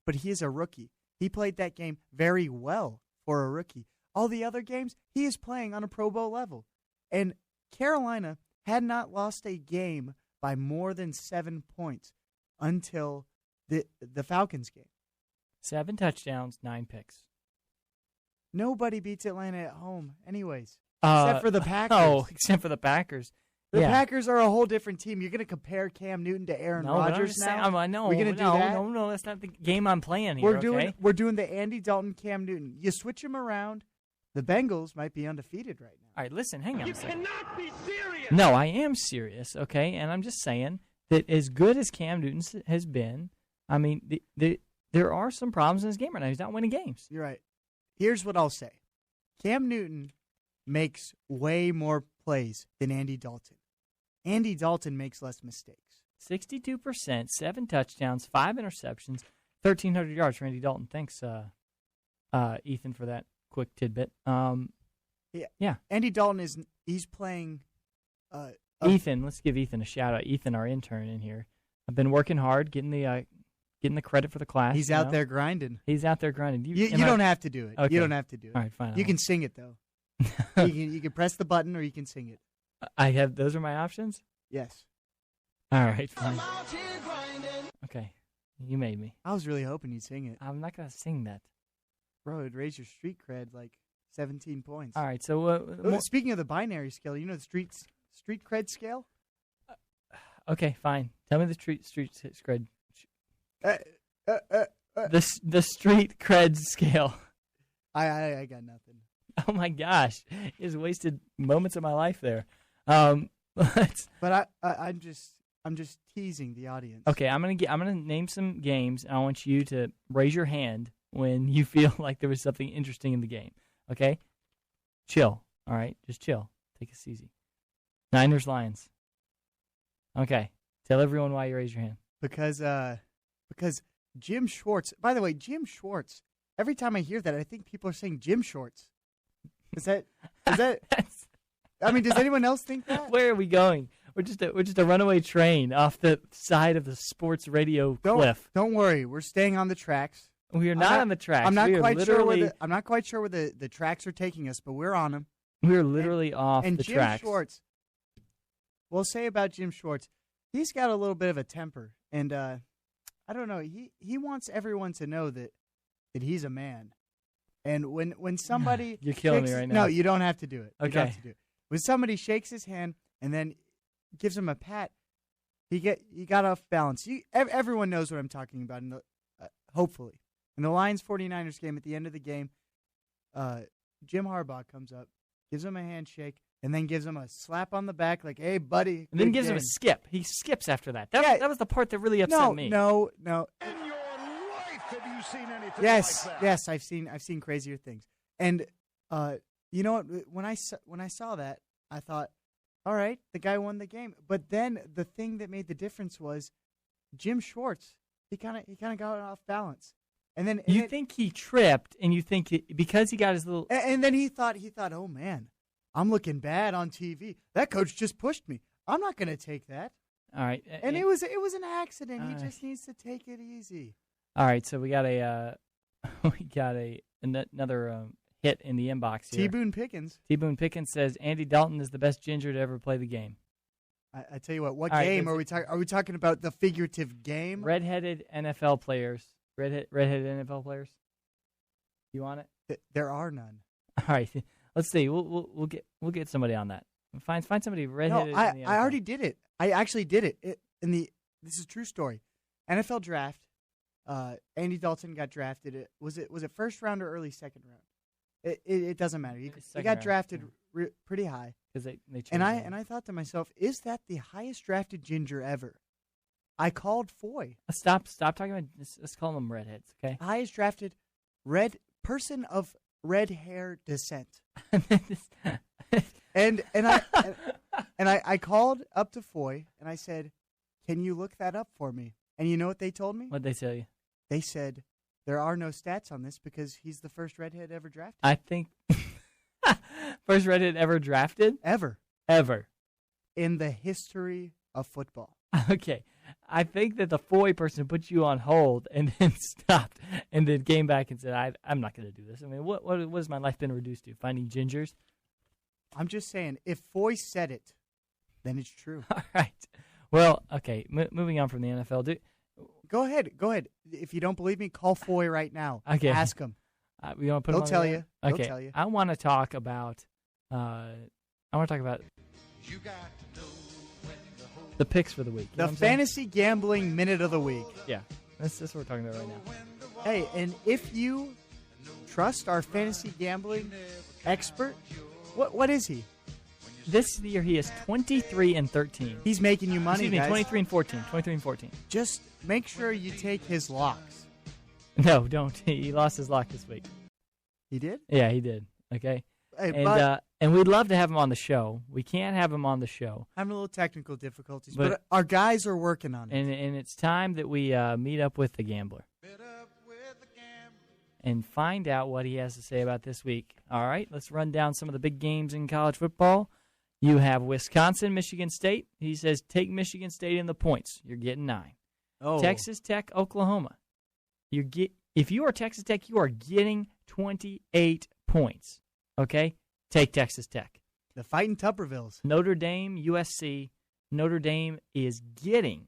but he is a rookie. He played that game very well for a rookie. All the other games, he is playing on a Pro Bowl level. And Carolina had not lost a game by more than 7 points until the Falcons game. 7 touchdowns, 9 picks. Nobody beats Atlanta at home anyways, except for the Packers. Oh, except for the Packers. The Packers are a whole different team. You're going to compare Cam Newton to Aaron Rodgers now? No, we're going to do that? No, that's not the game I'm playing here, We're doing the Andy Dalton, Cam Newton. You switch them around, the Bengals might be undefeated right now. All right, listen, hang on a second. You cannot be serious! No, I am serious, okay? And I'm just saying that as good as Cam Newton has been, I mean, there are some problems in his game right now. He's not winning games. You're right. Here's what I'll say. Cam Newton makes way more plays than Andy Dalton. Andy Dalton makes less mistakes. 62%, 7 touchdowns, 5 interceptions, 1,300 yards for Andy Dalton. Thanks, Ethan, for that quick tidbit. Yeah. Andy Dalton he's playing. Ethan, let's give Ethan a shout out. Ethan, our intern in here, I've been working hard, getting the credit for the class. He's out there grinding. He's out there grinding. You don't have to do it. Okay. You don't have to do it. All right, fine. You can sing it though. you can press the button or you can sing it. Those are my options? Yes. All right, fine. Okay. You made me. I was really hoping you'd sing it. I'm not going to sing that. Bro, it'd raise your street cred like 17 points. All right, so... speaking of the binary scale, you know the street cred scale? Okay, fine. Tell me the street cred. The street cred scale. I got nothing. Oh my gosh, you just wasted moments of my life there. But I'm just teasing the audience. Okay, I'm gonna name some games, and I want you to raise your hand when you feel like there was something interesting in the game. Okay, chill. All right, just chill. Take it easy. Niners Lions. Okay, tell everyone why you raise your hand. Because Jim Schwartz. By the way, Jim Schwartz. Every time I hear that, I think people are saying Jim Shorts. Is that? I mean, does anyone else think that? Where are we going? We're just a runaway train off the side of the sports radio cliff. Don't worry, we're staying on the tracks. We are not on the tracks. I'm not quite sure where the tracks are taking us, but we're on them. We're literally off the tracks. And Jim Schwartz. We'll say about Jim Schwartz, he's got a little bit of a temper, and I don't know. He wants everyone to know that he's a man. And when somebody you're killing me right now. No, you don't have to do it. Okay. You don't have to do it. When somebody shakes his hand and then gives him a pat, he got off balance. Everyone knows what I'm talking about. Hopefully, in the Lions 49ers game, at the end of the game, Jim Harbaugh comes up, gives him a handshake, and then gives him a slap on the back, like, "Hey, buddy." And then gives him a skip. He skips after that. That was the part that really upset me. No. In your life, have you seen anything Yes, like that? yes, I've seen crazier things. And you know what? When I saw that, I thought, all right, the guy won the game. But then the thing that made the difference was Jim Schwartz. He kind of got off balance. And then you think he tripped, and you think because he got his little. And then he thought, oh man, I'm looking bad on TV. That coach just pushed me. I'm not going to take that. All right. And it was an accident. He just needs to take it easy. All right, so we got another hit in the inbox here. T-Boone Pickens. T-Boone Pickens says Andy Dalton is the best ginger to ever play the game. I tell you what game are we talking? Are we talking about the figurative game? Redheaded NFL players. Redheaded NFL players. You want it? There are none. All right, let's see. We'll get somebody on that. Find somebody redheaded. No, I already did it. I actually did it. This is a true story. NFL draft. Andy Dalton got drafted. Was it first round or early second round? It doesn't matter. He got drafted pretty high. Because they chose and I thought to myself, is that the highest drafted ginger ever? I called Foy. Stop talking about. Let's call them redheads, okay? Highest drafted person of red hair descent. and I called up to Foy and I said, "Can you look that up for me?" And you know what they told me? What'd they tell you? They said there are no stats on this because he's the first redhead ever drafted. I think first redhead ever drafted? Ever. Ever. In the history of football. Okay. I think that the Foy person put you on hold and then stopped and then came back and said, I'm not going to do this. I mean, what has my life been reduced to? Finding gingers? I'm just saying, if Foy said it, then it's true. All right. Well, okay. Moving on from the NFL. Go ahead. If you don't believe me, call Foy right now. Okay. Ask him. We want to put He'll him on tell the you. air? He'll Okay. tell you. I want to talk about. The picks for the week. You know The what I'm saying? fantasy gambling minute of the week. Yeah, that's what we're talking about right now. Hey, and if you trust our fantasy gambling expert, what is he? This year he is 23-13. He's making you money, Excuse me, guys. 23-14. 23-14. Just make sure you take his locks. No, don't. He lost his lock this week. He did? Yeah, he did. Okay. Hey, And we'd love to have him on the show. We can't have him on the show. having a little technical difficulties, but our guys are working on it. And it's time that we meet up with the gambler and find out what he has to say about this week. All right, let's run down some of the big games in college football. You have Wisconsin, Michigan State. He says, take Michigan State in the points. You're getting 9. Oh. Texas Tech, Oklahoma. If you are Texas Tech, you are getting 28 points. Okay? Take Texas Tech. The Fighting Tuppervilles. Notre Dame, USC. Notre Dame is giving